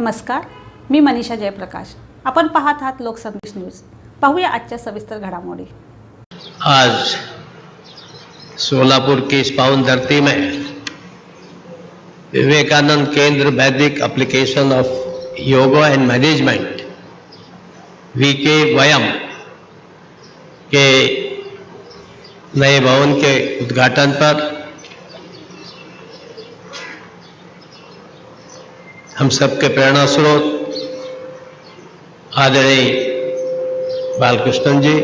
नमस्कार, मी मनीषा जयप्रकाश. आपण पाहत आहात लोकसंदेश न्यूज. पाहूया आजच्या सविस्तर घडामोडी. आज सोलापुर की इस पावन धरती में Vivekananda Kendra Vaidik application of yoga and management VK Vayam के नए भवन के उद्घाटन पर हम सबके प्रेरणा स्रोत आदरणीय बालकृष्णन जी,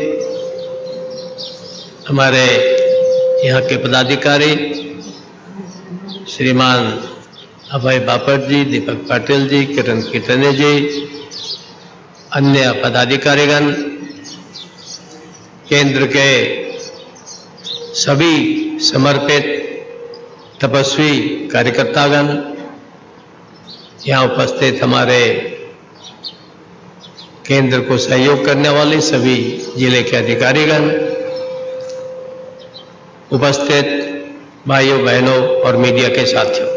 हमारे यहाँ के पदाधिकारी श्रीमान अभय बापट जी, दीपक पाटिल जी, किरण कीर्तने जी, अन्य पदाधिकारीगण, केंद्र के सभी समर्पित तपस्वी कार्यकर्तागण, यहाँ उपस्थित हमारे केंद्र को सहयोग करने वाले सभी जिले के अधिकारीगण, उपस्थित भाइयों बहनों और मीडिया के साथियों,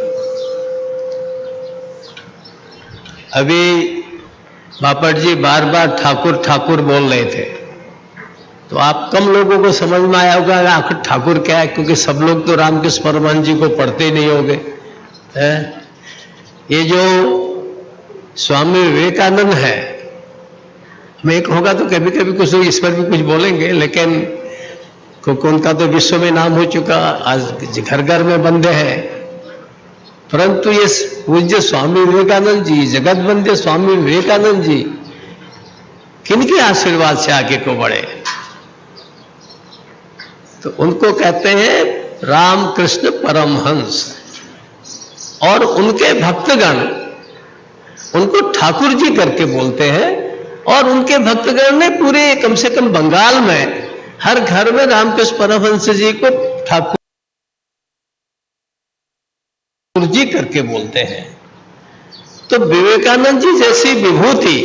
अभी बापट जी बार बार ठाकुर ठाकुर बोल रहे थे, तो आप कम लोगों को समझ में आया होगा आखिर ठाकुर क्या है, क्योंकि सब लोग तो रामकृष्ण परमहंस जी को पढ़ते ही नहीं होंगे. ये जो स्वामी विवेकानंद है, हमें एक होगा तो कभी कभी कुछ लोग इस पर भी कुछ बोलेंगे, लेकिन क्योंकि उनका तो विश्व में नाम हो चुका, आज घर घर में बंदे हैं. परंतु ये पूज्य स्वामी विवेकानंद जी, जगत बंदे स्वामी विवेकानंद जी, किनके आशीर्वाद से आगे को बढ़े, तो उनको कहते हैं रामकृष्ण परमहंस. और उनके भक्तगण उनको ठाकुर जी करके बोलते हैं, और उनके भक्तगण ने पूरे कम से कम बंगाल में हर घर में रामकृष्ण परमहंस जी को ठाकुर जी करके बोलते हैं. तो विवेकानंद जी जैसी विभूति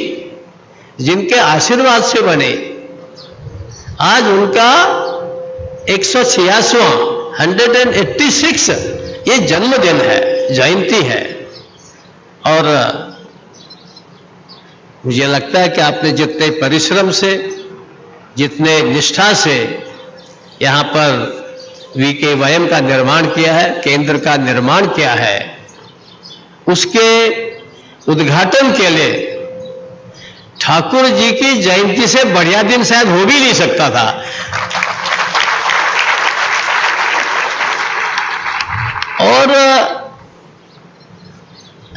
जिनके आशीर्वाद से बने, आज उनका 186वां 186 ये जन्मदिन है, जयंती है. और मुझे लगता है कि आपने जितने परिश्रम से, जितने निष्ठा से यहां पर वीके वयम का निर्माण किया है, केंद्र का निर्माण किया है, उसके उद्घाटन के लिए ठाकुर जी की जयंती से बढ़िया दिन शायद हो भी नहीं सकता था. और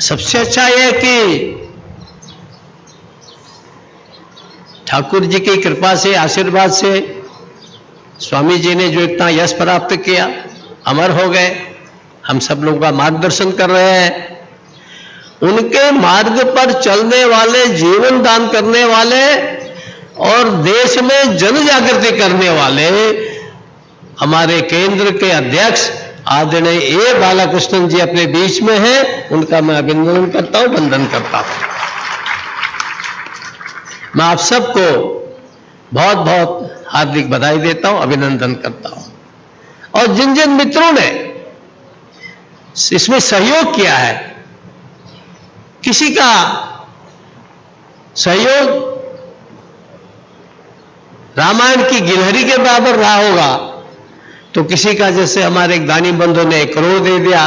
सबसे अच्छा यह है कि ठाकुर जी की कृपा से, आशीर्वाद से स्वामी जी ने जो इतना यश प्राप्त किया, अमर हो गए, हम सब लोगों का मार्गदर्शन कर रहे हैं. उनके मार्ग पर चलने वाले, जीवन दान करने वाले और देश में जन जागृति करने वाले हमारे केंद्र के अध्यक्ष आदरणीय ए बालकृष्णन जी अपने बीच में हैं. उनका मैं अभिनंदन करता हूं, वंदन करता हूं. मैं आप सबको बहुत बहुत हार्दिक बधाई देता हूं, अभिनंदन करता हूं. और जिन जिन मित्रों ने इसमें सहयोग किया है, किसी का सहयोग रामायण की गिलहरी के बराबर रहा होगा, तो किसी का जैसे हमारे एक दानी बंधु ने 1 करोड़ दे दिया,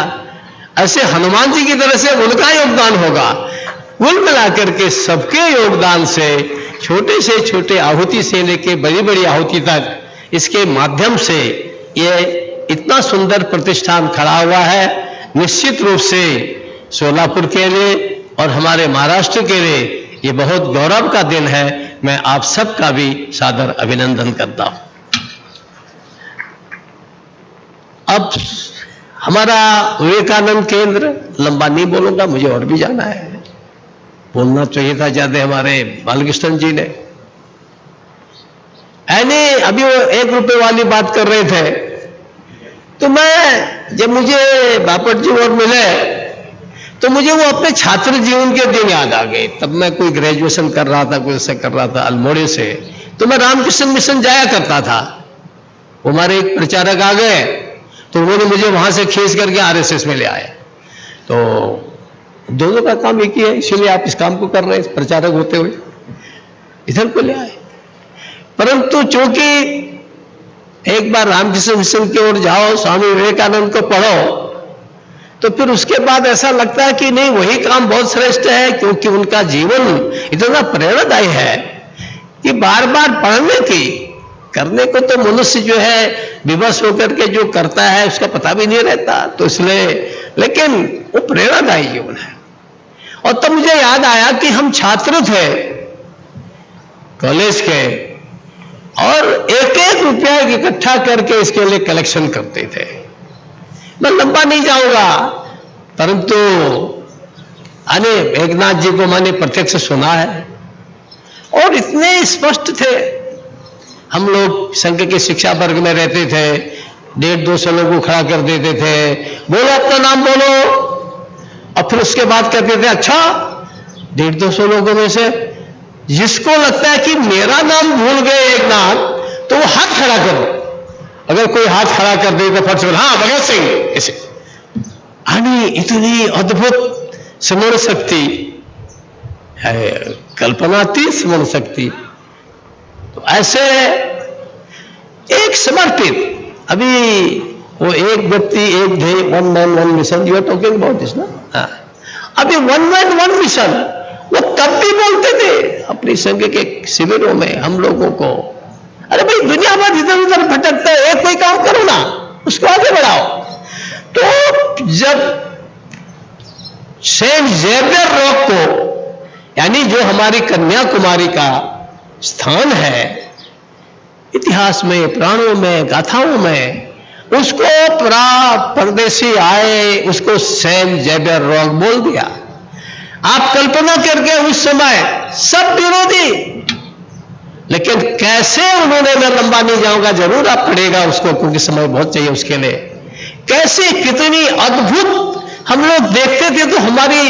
ऐसे हनुमान जी की तरह से उनका योगदान होगा. कुल मिलाकर के सबके योगदान से, छोटे से छोटे आहुति से लेके बड़ी बड़ी आहुति तक, इसके माध्यम से ये इतना सुंदर प्रतिष्ठान खड़ा हुआ है. निश्चित रूप से सोलापुर के लिए और हमारे महाराष्ट्र के लिए ये बहुत गौरव का दिन है. मैं आप सबका भी सादर अभिनंदन करता हूं. अब हमारा विवेकानंद केंद्र, लंबा नहीं बोलूंगा, मुझे और भी जाना है, बोलना चाहिए था ज्यादा हमारे बालकृष्णन जी ने. अभी वो 1 रुपए वाली बात कर रहे थे, तो मैं जब मुझे बापट जी और मिले तो मुझे वो अपने छात्र जीवन के दिन याद आ गए. तब मैं कोई ग्रेजुएशन कर रहा था, कुछ ऐसा कर रहा था अल्मोड़े से, तो मैं रामकृष्ण मिशन जाया करता था. हमारे एक प्रचारक आ गए, तो उन्होंने मुझे वहां से खींच करके आरएसएस में ले आए. तो दोनों का काम एक ही है, इसीलिए आप इस काम को कर रहे हैं, प्रचारक होते हुए इधर को ले आए। परंतु चूंकि एक बार रामकृष्ण मिशन की ओर जाओ, स्वामी विवेकानंद को पढ़ो, तो फिर उसके बाद ऐसा लगता है कि नहीं, वही काम बहुत श्रेष्ठ है, क्योंकि उनका जीवन इतना प्रेरणादायी है कि बार बार पढ़ने की, करने को तो मनुष्य जो है विवश होकर के जो करता है उसका पता भी नहीं रहता, तो इसलिए, लेकिन वो प्रेरणादायी जीवन है। और तब मुझे याद आया कि हम छात्र थे कॉलेज के, और एक एक रुपया इकट्ठा करके इसके लिए कलेक्शन करते थे। मैं लंबा नहीं जाऊंगा, परंतु मेघनाथ जी को मैंने प्रत्यक्ष सुना है, और इतने स्पष्ट थे। हम लोग संघ के शिक्षा वर्ग में रहते थे, 150-200 लोगों को खड़ा कर देते थे, बोलो अपना नाम बोलो, और फिर उसके बाद कहते थे अच्छा 150-200 लोगों में से जिसको लगता है कि मेरा नाम भूल गए एक नाम, तो वो हाथ खड़ा करो। अगर कोई हाथ खड़ा कर दे तो फट से हाँ भगत सिंह, ऐसे इतनी अद्भुत स्मरण शक्ति है, कल्पनातीत स्मरण शक्ति। तो ऐसे एक समर्पित, अभी वो एक व्यक्ति एक ध्येय, one man one mission, you are talking about this ना, अभी वन मैन वन मिशन वो तब भी बोलते थे अपनी संघ के शिविरों में हम लोगों को, अरे भाई दुनिया भर इधर उधर भटकता है, एक कोई काम करो ना, उसको आगे बढ़ाओ। तो जब सेंट जेवियर रॉक को, यानी जो हमारी कन्याकुमारी का स्थान है इतिहास में, पुराणों में, गाथाओं में, उसको परदेशी आए, उसको सेंट जेवियर रॉक बोल दिया। आप कल्पना करके उस समय सब विरोधी, लेकिन कैसे उन्होंने, मैं लंबा नहीं जाऊंगा, जरूर आप पढ़ेगा उसको क्योंकि समय बहुत चाहिए उसके लिए, कैसे कितनी अद्भुत हम लोग देखते थे तो हमारी